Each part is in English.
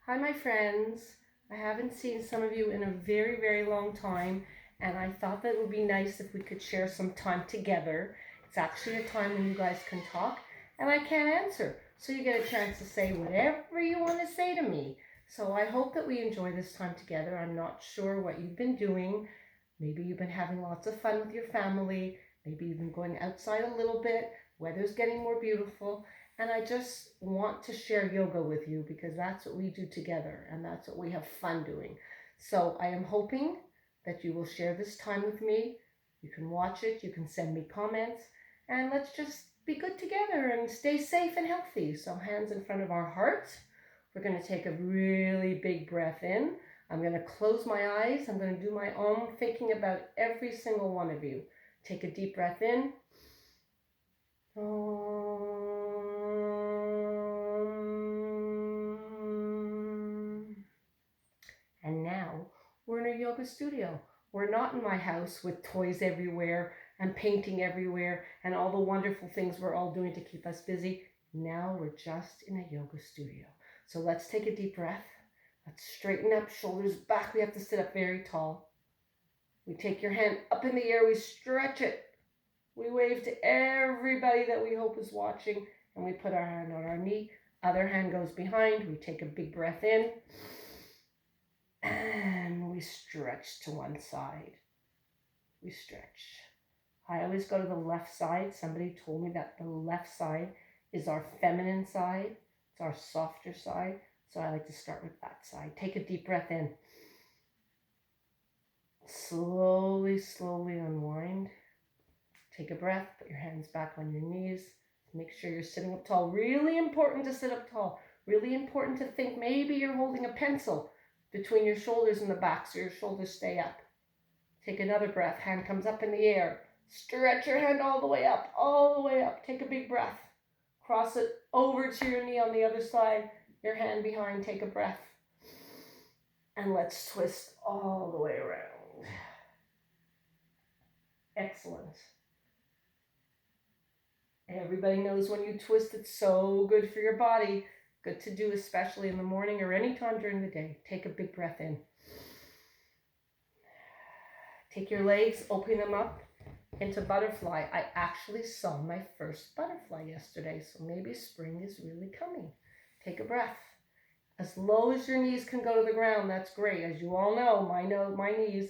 Hi, my friends. I haven't seen some of you in a very, very long time, and I thought that it would be nice if we could share some time together. It's actually a time when you guys can talk, and I can't answer, so you get a chance to say whatever you want to say to me. So I hope that we enjoy this time together. I'm not sure what you've been doing. Maybe you've been having lots of fun with your family. Maybe you've been going outside a little bit. Weather's getting more beautiful. And I just want to share yoga with you because that's what we do together and that's what we have fun doing. So I am hoping that you will share this time with me. You can watch it, you can send me comments, and let's just be good together and stay safe and healthy. So, hands in front of our heart. We're going to take a really big breath in. I'm going to close my eyes. I'm going to do my Om, thinking about every single one of you. Take a deep breath in. And now we're in a yoga studio. We're not in my house with toys everywhere and painting everywhere and all the wonderful things we're all doing to keep us busy. Now we're just in a yoga studio. So let's take a deep breath. Let's straighten up, shoulders back. We have to sit up very tall. We take your hand up in the air. We stretch it. We wave to everybody that we hope is watching, and we put our hand on our knee. Other hand goes behind. We take a big breath in, and we stretch to one side. We stretch. I always go to the left side. Somebody told me that the left side is our feminine side. It's our softer side. So I like to start with that side. Take a deep breath in. Slowly, slowly unwind. Take a breath, put your hands back on your knees. Make sure you're sitting up tall. Really important to sit up tall. Really important to think maybe you're holding a pencil between your shoulders and the back so your shoulders stay up. Take another breath. Hand comes up in the air. Stretch your hand all the way up, all the way up. Take a big breath. Cross it over to your knee on the other side. Your hand behind. Take a breath. And let's twist all the way around. Excellent. Everybody knows when you twist, it's so good for your body. Good to do, especially in the morning or any time during the day. Take a big breath in. Take your legs, open them up into butterfly. I actually saw my first butterfly yesterday, so maybe spring is really coming. Take a breath. As low as your knees can go to the ground, that's great. As you all know, my knees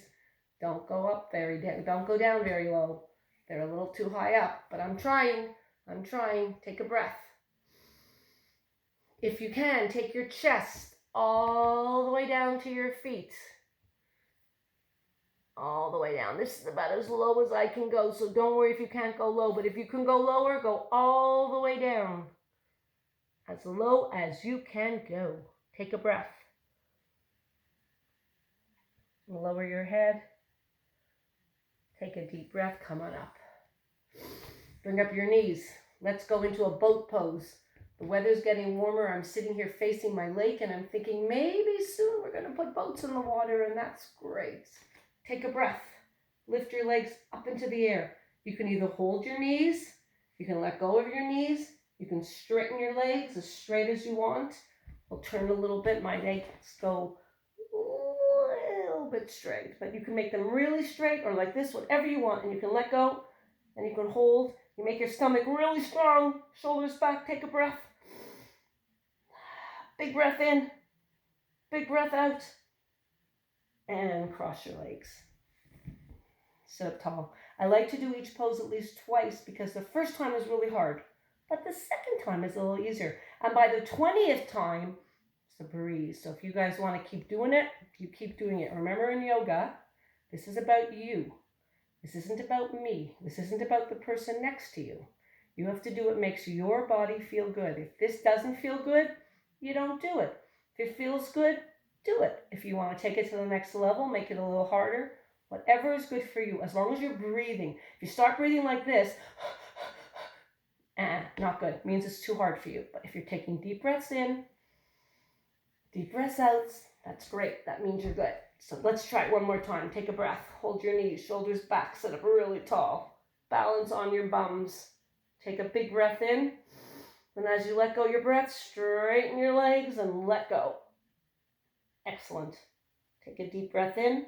don't go up don't go down very low. They're a little too high up, but I'm trying. Take a breath. If you can, take your chest all the way down to your feet. All the way down. This is about as low as I can go, so don't worry if you can't go low. But if you can go lower, go all the way down. As low as you can go. Take a breath. Lower your head. Take a deep breath. Come on up. Bring up your knees. Let's go into a boat pose. The weather's getting warmer. I'm sitting here facing my lake and I'm thinking maybe soon we're going to put boats in the water, and that's great. Take a breath. Lift your legs up into the air. You can either hold your knees, you can let go of your knees, you can straighten your legs as straight as you want. I'll turn a little bit. My legs go a little bit straight, but you can make them really straight or like this, whatever you want, and you can let go and you can hold. You make your stomach really strong, shoulders back, take a breath. Big breath in, big breath out, and cross your legs. Sit up tall. I like to do each pose at least twice because the first time is really hard, but the second time is a little easier. And by the 20th time, it's a breeze. So if you guys want to keep doing it, you keep doing it. Remember, in yoga, this is about you. This isn't about me. This isn't about the person next to you. You have to do what makes your body feel good. If this doesn't feel good, you don't do it. If it feels good, do it. If you want to take it to the next level, make it a little harder. Whatever is good for you, as long as you're breathing. If you start breathing like this, not good. It means it's too hard for you. But if you're taking deep breaths in, deep breaths out, that's great. That means you're good. So let's try it one more time. Take a breath. Hold your knees, shoulders back, sit up really tall. Balance on your bums. Take a big breath in. And as you let go your breath, straighten your legs and let go. Excellent. Take a deep breath in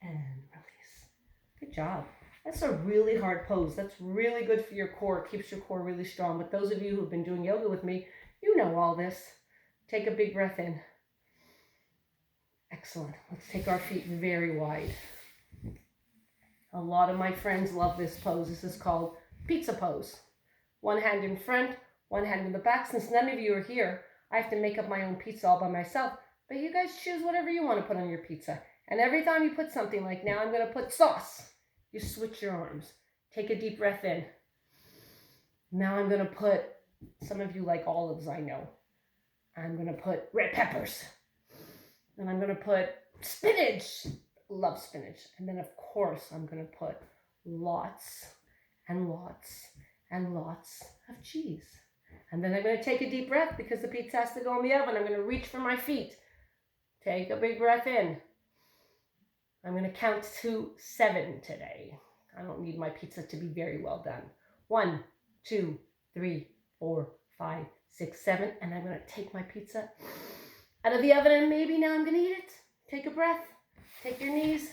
and release. Good job. That's a really hard pose. That's really good for your core. Keeps your core really strong. But those of you who've been doing yoga with me, you know all this. Take a big breath in. Excellent. Let's take our feet very wide. A lot of my friends love this pose. This is called pizza pose. One hand in front, one hand in the back. Since none of you are here, I have to make up my own pizza all by myself. But you guys choose whatever you want to put on your pizza. And every time you put something, like now I'm going to put sauce, you switch your arms. Take a deep breath in. Now I'm going to put, some of you like olives, I know. I'm going to put red peppers. And I'm going to put spinach. Love spinach. And then of course I'm going to put lots and lots and lots of cheese. And then I'm going to take a deep breath because the pizza has to go in the oven. I'm going to reach for my feet. Take a big breath in. I'm going to count to 7 today. I don't need my pizza to be very well done. 1, 2, 3, 4, 5, 6, 7. And I'm going to take my pizza out of the oven and maybe now I'm going to eat it. Take a breath. Take your knees.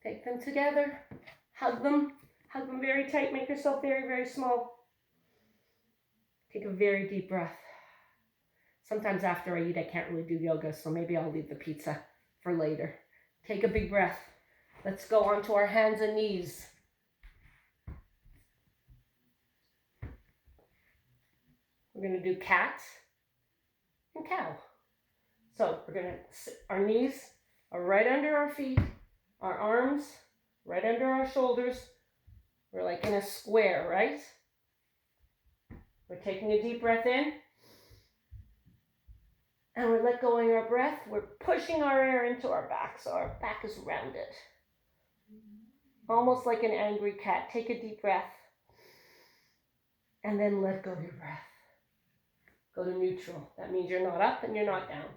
Take them together. Hug them. Hug them very tight. Make yourself very, very small. Take a very deep breath. Sometimes after I eat, I can't really do yoga, so maybe I'll leave the pizza for later. Take a big breath. Let's go on to our hands and knees. We're going to do cat and cow. So we're going to sit, our knees are right under our feet, our arms right under our shoulders. We're like in a square, right? We're taking a deep breath in. And we're let going our breath. We're pushing our air into our back, so our back is rounded. Almost like an angry cat. Take a deep breath. And then let go of your breath. Go to neutral. That means you're not up and you're not down.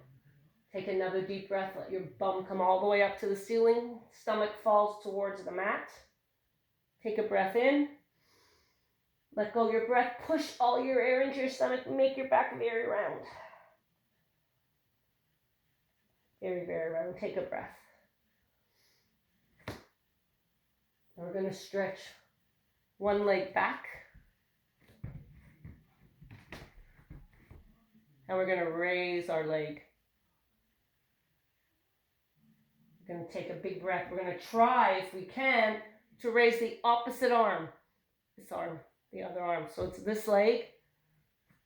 Take another deep breath. Let your bum come all the way up to the ceiling. Stomach falls towards the mat. Take a breath in. Let go of your breath. Push all your air into your stomach. Make your back very round. Very, very round. Take a breath. And we're going to stretch one leg back. And we're going to raise our leg. We're going to take a big breath. We're going to try, if we can, to raise the opposite arm. This arm, the other arm. So it's this leg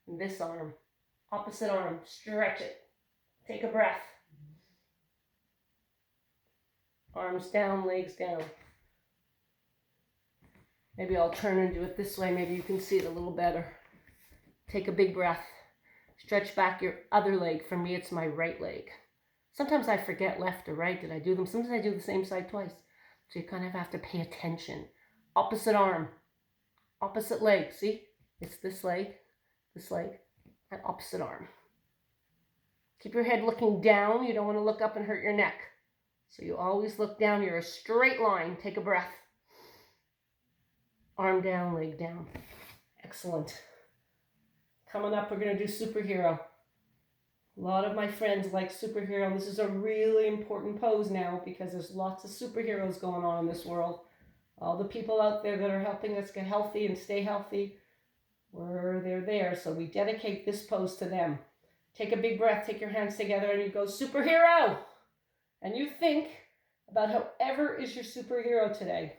and this arm. Opposite arm. Stretch it. Take a breath. Arms down, legs down. Maybe I'll turn and do it this way. Maybe you can see it a little better. Take a big breath. Stretch back your other leg. For me, it's my right leg. Sometimes I forget left or right. Did I do them? Sometimes I do the same side twice. So you kind of have to pay attention. Opposite arm. Opposite leg. See? It's this leg, and opposite arm. Keep your head looking down. You don't want to look up and hurt your neck. So you always look down. You're a straight line. Take a breath. Arm down, leg down. Excellent. Coming up, we're going to do superhero. A lot of my friends like superhero. This is a really important pose now because there's lots of superheroes going on in this world. All the people out there that are helping us get healthy and stay healthy, they're there. So we dedicate this pose to them. Take a big breath. Take your hands together and you go, superhero. And you think about whoever is your superhero today.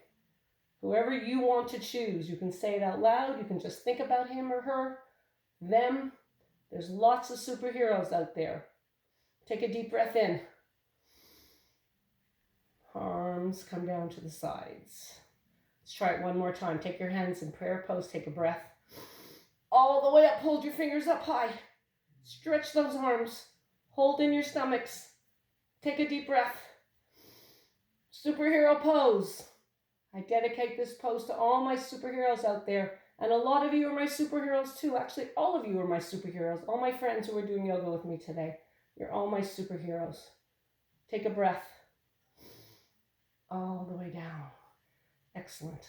Whoever you want to choose. You can say it out loud. You can just think about him or her, them. There's lots of superheroes out there. Take a deep breath in. Arms come down to the sides. Let's try it one more time. Take your hands in prayer pose. Take a breath. All the way up. Hold your fingers up high. Stretch those arms. Hold in your stomachs. Take a deep breath. Superhero pose. I dedicate this pose to all my superheroes out there. And a lot of you are my superheroes too. Actually, all of you are my superheroes. All my friends who are doing yoga with me today. You're all my superheroes. Take a breath. All the way down. Excellent.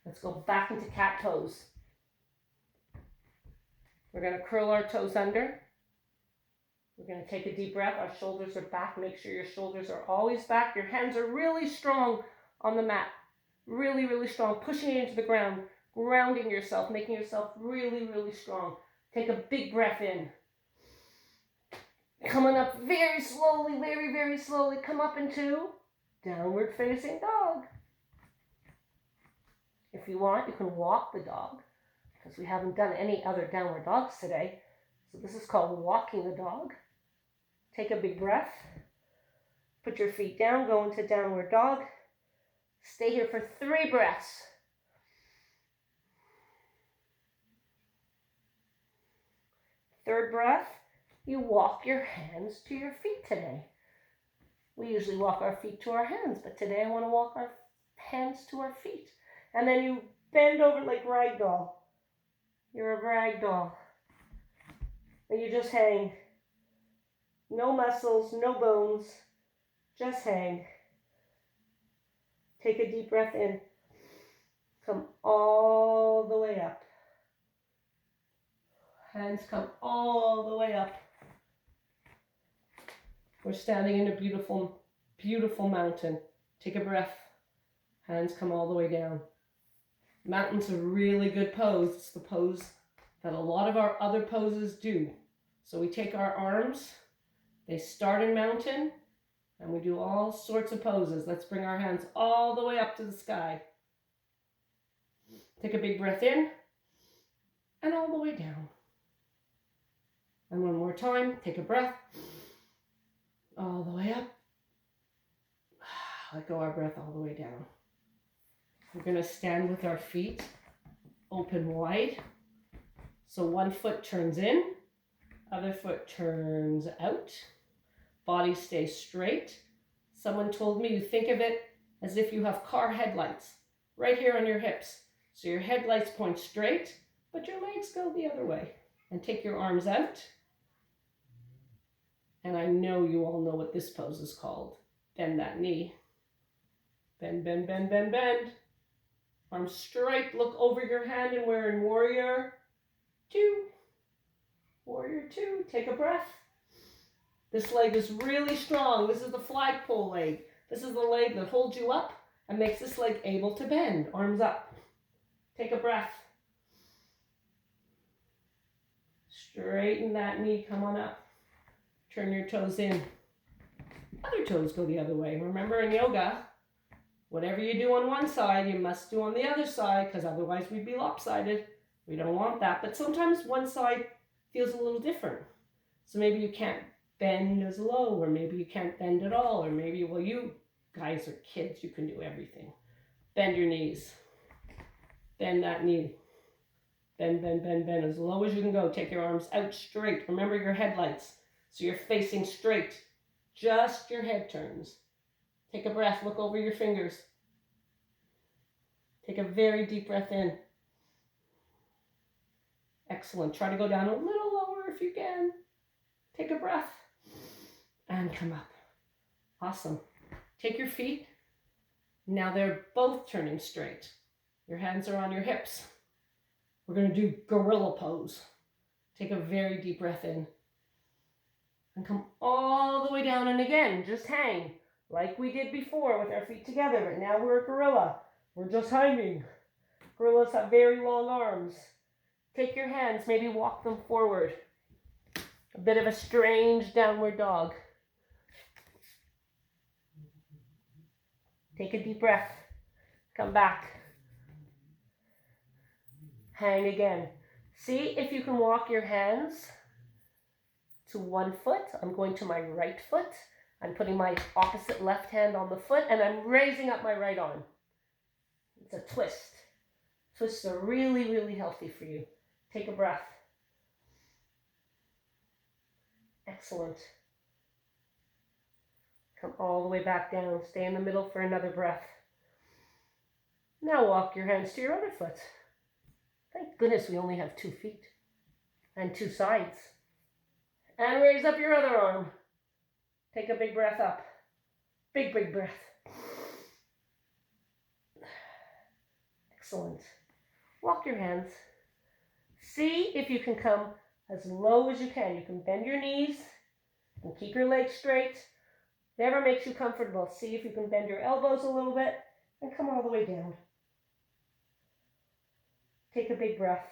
Let's go back into cat pose. We're going to curl our toes under. We're going to take a deep breath. Our shoulders are back. Make sure your shoulders are always back. Your hands are really strong on the mat. Really, really strong. Pushing it into the ground. Grounding yourself. Making yourself really, really strong. Take a big breath in. Coming up very slowly, very, very slowly. Come up into downward facing dog. If you want, you can walk the dog, because we haven't done any other downward dogs today. So this is called walking the dog. Take a big breath. Put your feet down, go into downward dog. Stay here for 3 breaths. Third breath, you walk your hands to your feet today. We usually walk our feet to our hands, but today I want to walk our hands to our feet. And then you bend over like ragdoll. You're a ragdoll. And you just hang. No muscles, no bones. Just hang. Take a deep breath in. Come all the way up. Hands come all the way up. We're standing in a beautiful, beautiful mountain. Take a breath. Hands come all the way down. Mountain's a really good pose. It's the pose that a lot of our other poses do. So we take our arms, they start in mountain, and we do all sorts of poses. Let's bring our hands all the way up to the sky. Take a big breath in, and all the way down. And one more time, take a breath, all the way up. Let go our breath all the way down. We're going to stand with our feet open wide. So one foot turns in, other foot turns out. Body stays straight. Someone told me you think of it as if you have car headlights right here on your hips. So your headlights point straight, but your legs go the other way. And take your arms out. And I know you all know what this pose is called. Bend that knee. Bend, bend, bend, bend, bend. Arms straight, look over your hand, and we're in warrior 2. Warrior 2, take a breath. This leg is really strong. This is the flagpole leg. This is the leg that holds you up and makes this leg able to bend. Arms up. Take a breath. Straighten that knee, come on up. Turn your toes in. Other toes go the other way. Remember in yoga, whatever you do on one side, you must do on the other side, because otherwise we'd be lopsided. We don't want that. But sometimes one side feels a little different. So maybe you can't bend as low, or maybe you can't bend at all, or maybe, well, you guys are kids, you can do everything. Bend your knees. Bend that knee. Bend, bend, bend, bend as low as you can go. Take your arms out straight. Remember your headlights. So you're facing straight. Just your head turns. Take a breath. Look over your fingers. Take a very deep breath in. Excellent. Try to go down a little lower if you can. Take a breath. And come up. Awesome. Take your feet. Now they're both turning straight. Your hands are on your hips. We're going to do gorilla pose. Take a very deep breath in. And come all the way down, and again, just hang like we did before with our feet together, but now we're a gorilla. We're just hanging. Gorillas have very long arms. Take your hands, maybe walk them forward. A bit of a strange downward dog. Take a deep breath. Come back. Hang again. See if you can walk your hands to one foot. I'm going to my right foot. I'm putting my opposite left hand on the foot, and I'm raising up my right arm. It's a twist. Twists are really, really healthy for you. Take a breath. Excellent. Come all the way back down. Stay in the middle for another breath. Now walk your hands to your other foot. Thank goodness we only have 2 feet and 2 sides. And raise up your other arm. Take a big breath up. Big, big breath. Excellent. Walk your hands. See if you can come as low as you can. You can bend your knees and keep your legs straight. Whatever makes you comfortable. See if you can bend your elbows a little bit and come all the way down. Take a big breath.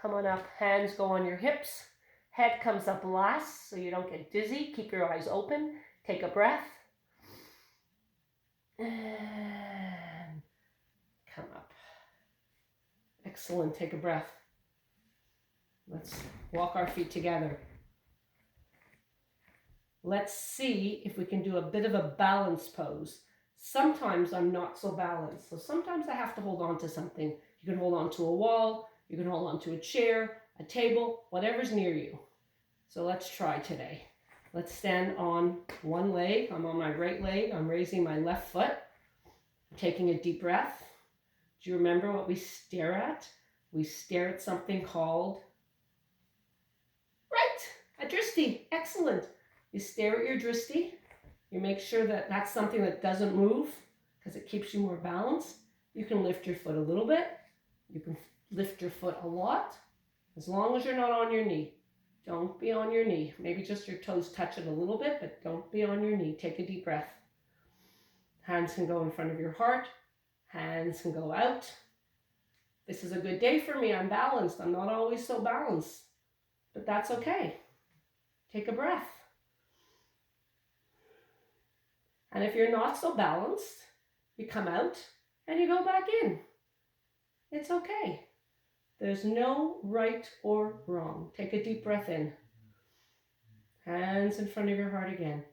Come on up. Hands go on your hips. Head comes up last so you don't get dizzy. Keep your eyes open. Take a breath. And come up. Excellent. Take a breath. Let's walk our feet together. Let's see if we can do a bit of a balance pose. Sometimes I'm not so balanced, so sometimes I have to hold on to something. You can hold on to a wall, you can hold on to a chair, a table, whatever's near you. So let's try today. Let's stand on one leg. I'm on my right leg. I'm raising my left foot. I'm taking a deep breath. Do you remember what we stare at? We stare at something called, right, a drishti. Excellent. You stare at your drishti. You make sure that that's something that doesn't move because it keeps you more balanced. You can lift your foot a little bit. You can lift your foot a lot, as long as you're not on your knee. Don't be on your knee. Maybe just your toes touch it a little bit, but don't be on your knee. Take a deep breath. Hands can go in front of your heart. Hands can go out. This is a good day for me. I'm balanced. I'm not always so balanced, but that's okay. Take a breath. And if you're not so balanced, you come out and you go back in. It's okay. There's no right or wrong. Take a deep breath in. Hands in front of your heart again.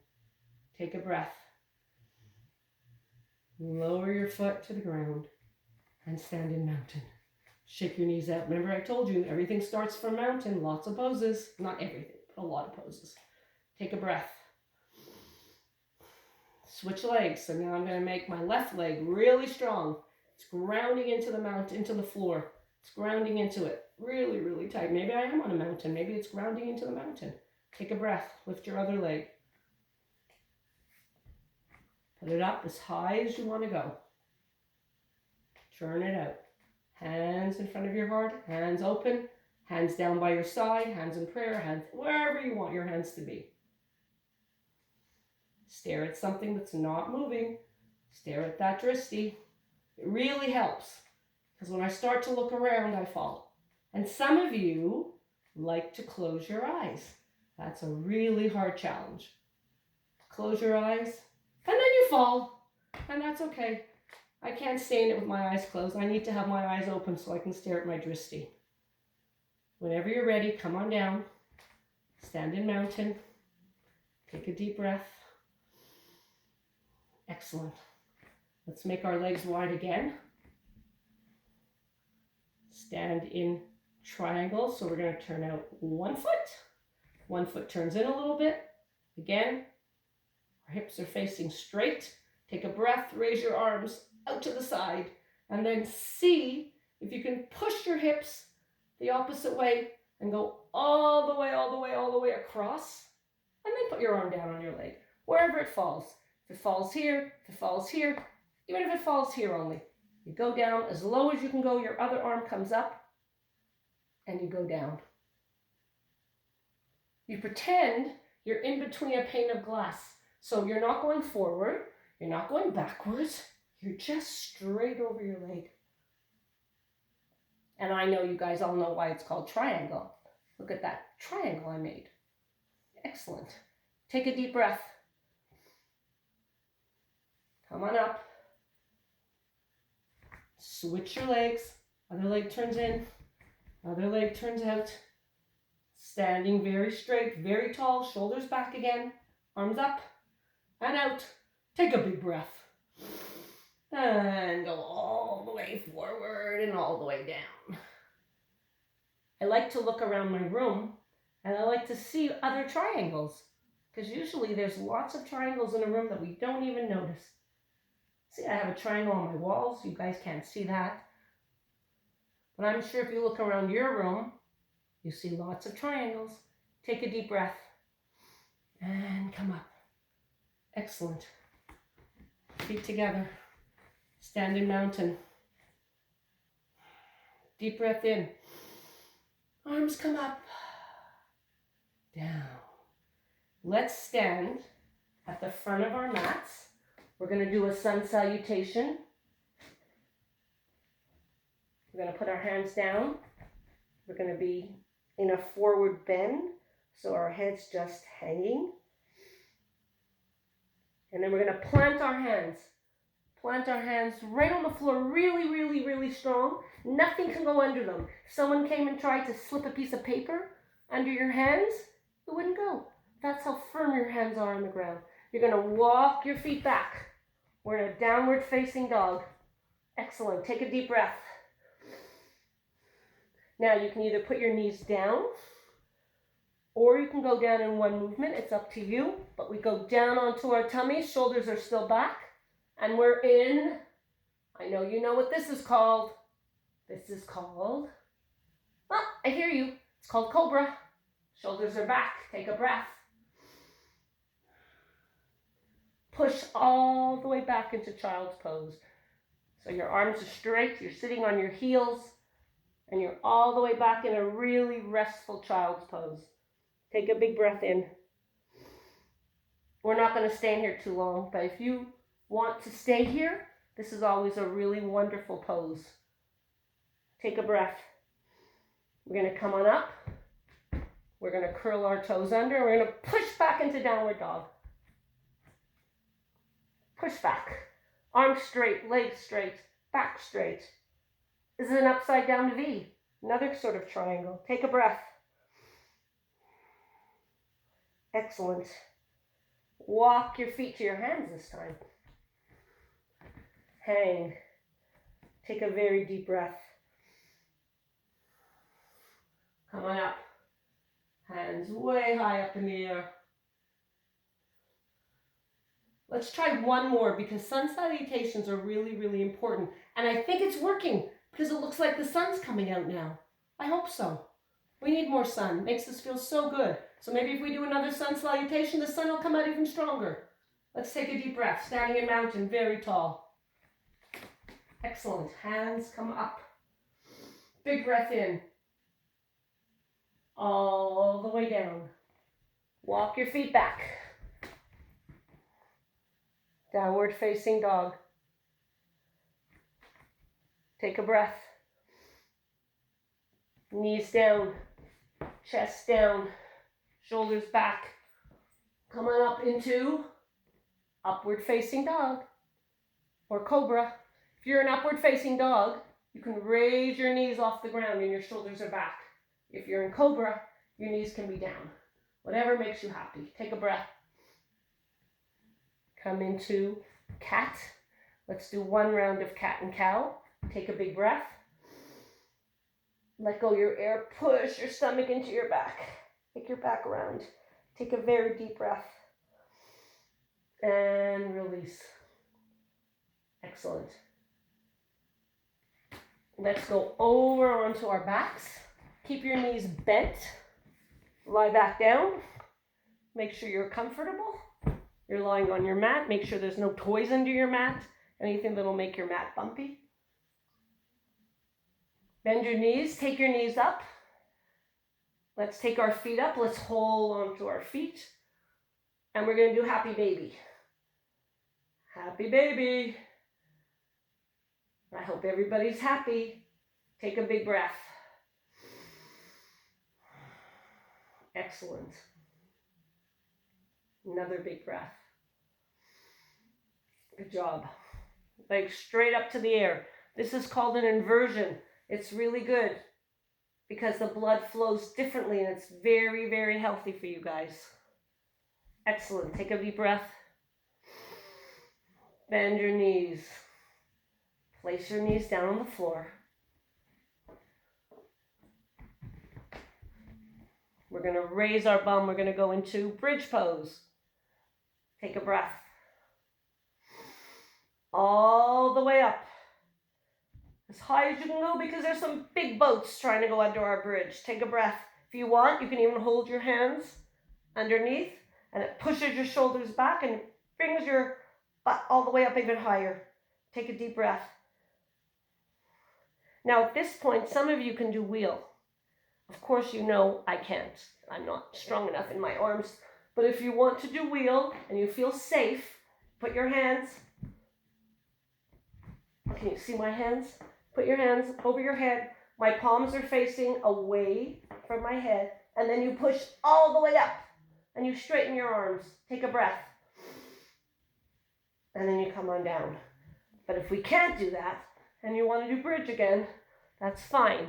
Take a breath. Lower your foot to the ground and stand in mountain. Shake your knees out. Remember I told you everything starts from mountain. Lots of poses. Not everything, but a lot of poses. Take a breath. Switch legs. So now I'm going to make my left leg really strong. It's grounding into the mountain, into the floor. It's grounding into it. Really, really tight. Maybe I am on a mountain. Maybe it's grounding into the mountain. Take a breath. Lift your other leg. Put it up as high as you want to go. Turn it out. Hands in front of your heart. Hands open. Hands down by your side. Hands in prayer. Hands wherever you want your hands to be. Stare at something that's not moving. Stare at that drishti. It really helps. Because when I start to look around, I fall. And some of you like to close your eyes. That's a really hard challenge. Close your eyes, and then you fall. And that's okay. I can't stay in it with my eyes closed. I need to have my eyes open so I can stare at my drishti. Whenever you're ready, come on down. Stand in mountain. Take a deep breath. Excellent. Let's make our legs wide again. Stand in triangle. So we're going to turn out one foot. One foot turns in a little bit. Again, our hips are facing straight. Take a breath. Raise your arms out to the side. And then see if you can push your hips the opposite way and go all the way, all the way, all the way across. And then put your arm down on your leg, wherever it falls. If it falls here, if it falls here, even if it falls here only. You go down as low as you can go, your other arm comes up, and you go down. You pretend you're in between a pane of glass. So you're not going forward, you're not going backwards, you're just straight over your leg. And I know you guys all know why it's called triangle. Look at that triangle I made. Excellent. Take a deep breath. Come on up. Switch your legs. Other leg turns in. Other leg turns out. Standing very straight, very tall. Shoulders back again. Arms up and out. Take a big breath. And go all the way forward and all the way down. I like to look around my room and I like to see other triangles. Because usually there's lots of triangles in a room that we don't even notice. See, I have a triangle on my walls. You guys can't see that. But I'm sure if you look around your room, you see lots of triangles. Take a deep breath. And come up. Excellent. Feet together. Stand in mountain. Deep breath in. Arms come up, down. Let's stand at the front of our mats. We're going to do a sun salutation. We're going to put our hands down. We're going to be in a forward bend, so our head's just hanging. And then we're going to plant our hands. Plant our hands right on the floor, really, really, really strong. Nothing can go under them. If someone came and tried to slip a piece of paper under your hands, it wouldn't go. That's how firm your hands are on the ground. You're going to walk your feet back. We're in a downward facing dog. Excellent. Take a deep breath. Now you can either put your knees down or you can go down in one movement. It's up to you. But we go down onto our tummies. Shoulders are still back. And we're in, I know you know what this is called. This is called, oh, I hear you. It's called Cobra. Shoulders are back. Take a breath. Push all the way back into child's pose. So your arms are straight. You're sitting on your heels. And you're all the way back in a really restful child's pose. Take a big breath in. We're not going to stay in here too long, but if you want to stay here, this is always a really wonderful pose. Take a breath. We're going to come on up. We're going to curl our toes under. We're going to push back into downward dog. Push back. Arms straight, legs straight, back straight. This is an upside down V, another sort of triangle. Take a breath. Excellent. Walk your feet to your hands this time. Hang. Take a very deep breath. Come on up. Hands way high up in the air. Let's try one more because sun salutations are really, really important. And I think it's working. Because it looks like the sun's coming out now. I hope so. We need more sun. Makes us feel so good. So maybe if we do another sun salutation, the sun will come out even stronger. Let's take a deep breath. Standing in mountain, very tall. Excellent. Hands come up. Big breath in. All the way down. Walk your feet back. Downward facing dog. Take a breath. Knees down, chest down, shoulders back. Come on up into upward facing dog or cobra. If you're an upward facing dog, you can raise your knees off the ground and your shoulders are back. If you're in cobra, your knees can be down. Whatever makes you happy. Take a breath. Come into cat. Let's do one round of cat and cow. Take a big breath. Let go your air. Push your stomach into your back. Take your back around. Take a very deep breath. And release. Excellent. Let's go over onto our backs. Keep your knees bent. Lie back down. Make sure you're comfortable. You're lying on your mat. Make sure there's no toys under your mat. Anything that'll make your mat bumpy. Bend your knees, take your knees up. Let's take our feet up. Let's hold on to our feet. And we're going to do happy baby. Happy baby. I hope everybody's happy. Take a big breath. Excellent. Another big breath. Good job. Legs straight up to the air. This is called an inversion. It's really good because the blood flows differently and it's very, very healthy for you guys. Excellent. Take a deep breath. Bend your knees. Place your knees down on the floor. We're going to raise our bum. We're going to go into bridge pose. Take a breath. All the way up. As high as you can go because there's some big boats trying to go under our bridge. Take a breath. If you want, you can even hold your hands underneath and it pushes your shoulders back and brings your butt all the way up even higher. Take a deep breath. Now at this point, some of you can do wheel. Of course, you know I can't. I'm not strong enough in my arms. But if you want to do wheel and you feel safe, put your hands, can you see my hands? Put your hands over your head. My palms are facing away from my head. And then you push all the way up and you straighten your arms. Take a breath. And then you come on down. But if we can't do that and you want to do bridge again, that's fine.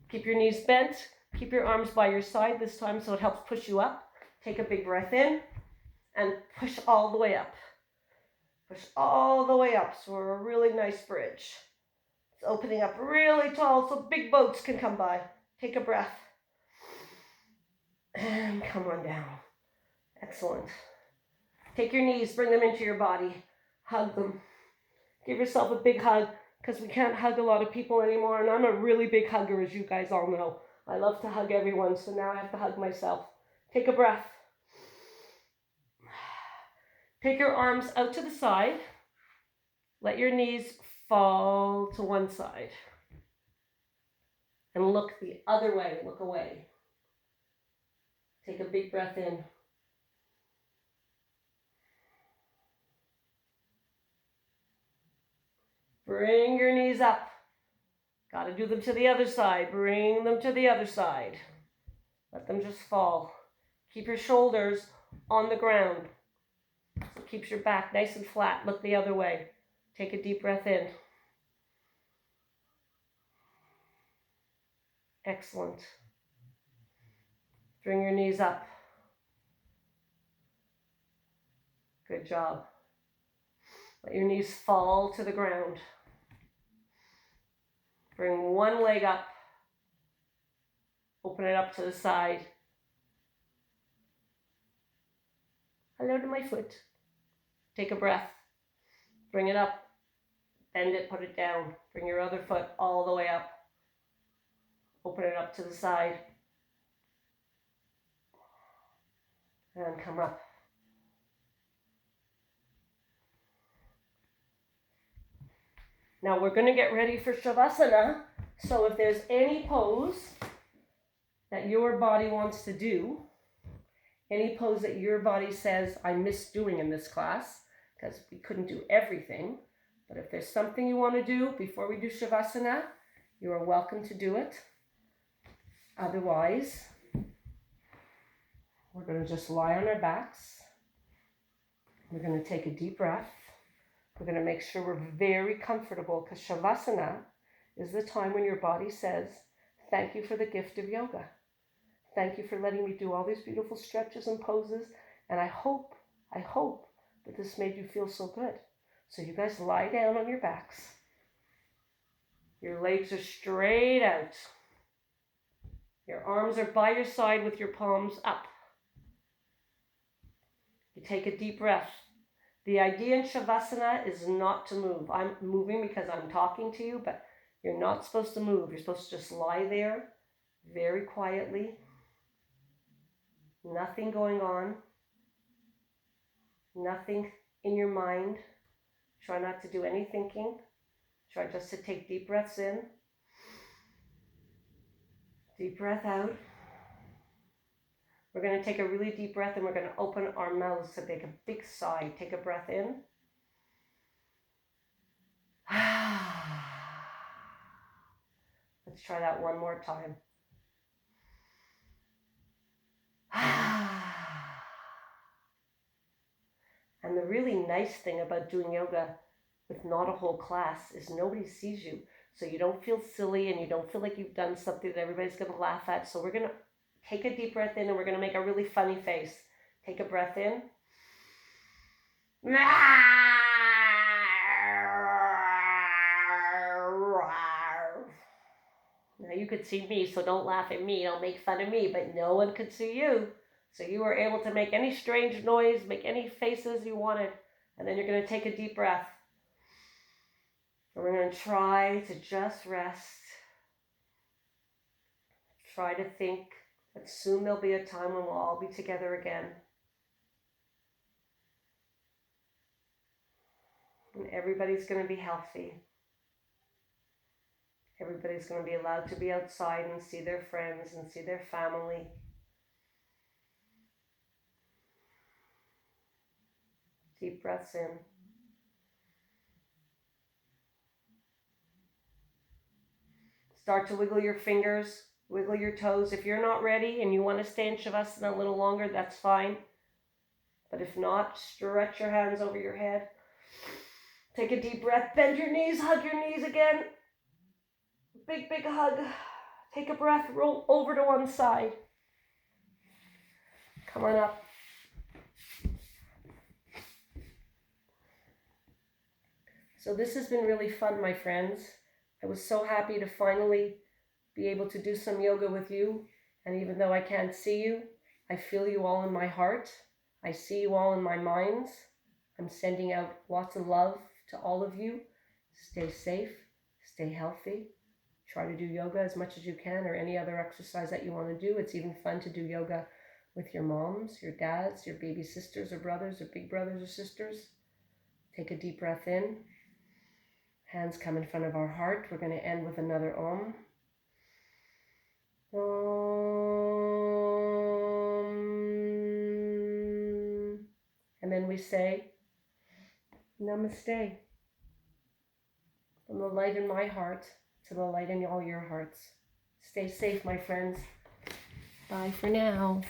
Keep your knees bent. Keep your arms by your side this time so it helps push you up. Take a big breath in and push all the way up. Push all the way up so we're a really nice bridge. It's opening up really tall so big boats can come by. Take a breath. And come on down. Excellent. Take your knees, bring them into your body. Hug them. Give yourself a big hug because we can't hug a lot of people anymore. And I'm a really big hugger, as you guys all know. I love to hug everyone, so now I have to hug myself. Take a breath. Take your arms out to the side. Let your knees fall to one side. And look the other way. Look away. Take a big breath in. Bring your knees up. Got to do them to the other side. Bring them to the other side. Let them just fall. Keep your shoulders on the ground. So it keeps your back nice and flat. Look the other way. Take a deep breath in. Excellent. Bring your knees up. Good job. Let your knees fall to the ground. Bring one leg up. Open it up to the side. Hello to my foot. Take a breath. Bring it up. Bend it, put it down. Bring your other foot all the way up. Open it up to the side. And come up. Now we're going to get ready for Shavasana. So if there's any pose that your body wants to do, any pose that your body says, I miss doing in this class, because we couldn't do everything, but if there's something you want to do before we do Shavasana, you are welcome to do it. Otherwise, we're going to just lie on our backs. We're going to take a deep breath. We're going to make sure we're very comfortable because Shavasana is the time when your body says, thank you for the gift of yoga. Thank you for letting me do all these beautiful stretches and poses. And I hope that this made you feel so good. So you guys lie down on your backs. Your legs are straight out. Your arms are by your side with your palms up. You take a deep breath. The idea in Shavasana is not to move. I'm moving because I'm talking to you, but you're not supposed to move. You're supposed to just lie there very quietly. Nothing going on. Nothing in your mind. Try not to do any thinking. Try just to take deep breaths in. Deep breath out. We're going to take a really deep breath and we're going to open our mouths to take a big sigh. Take a breath in. Let's try that one more time. And the really nice thing about doing yoga with not a whole class is nobody sees you. So you don't feel silly and you don't feel like you've done something that everybody's going to laugh at. So we're going to take a deep breath in and we're going to make a really funny face. Take a breath in. Now you could see me, so don't laugh at me. Don't make fun of me, but no one could see you. So you were able to make any strange noise, make any faces you wanted. And then you're going to take a deep breath. And we're going to try to just rest. Try to think that soon there'll be a time when we'll all be together again. And everybody's going to be healthy. Everybody's going to be allowed to be outside and see their friends and see their family. Deep breaths in. Start to wiggle your fingers, wiggle your toes. If you're not ready and you want to stay in Shavasana a little longer, that's fine. But if not, stretch your hands over your head. Take a deep breath, bend your knees, hug your knees again. Big, big hug. Take a breath, roll over to one side. Come on up. So this has been really fun, my friends. I was so happy to finally be able to do some yoga with you. And even though I can't see you, I feel you all in my heart. I see you all in my minds. I'm sending out lots of love to all of you. Stay safe, stay healthy. Try to do yoga as much as you can, or any other exercise that you want to do. It's even fun to do yoga with your moms, your dads, your baby sisters or brothers, or big brothers or sisters. Take a deep breath in. Hands come in front of our heart. We're going to end with another Om. Om. And then we say Namaste. From the light in my heart to the light in all your hearts. Stay safe, my friends. Bye for now.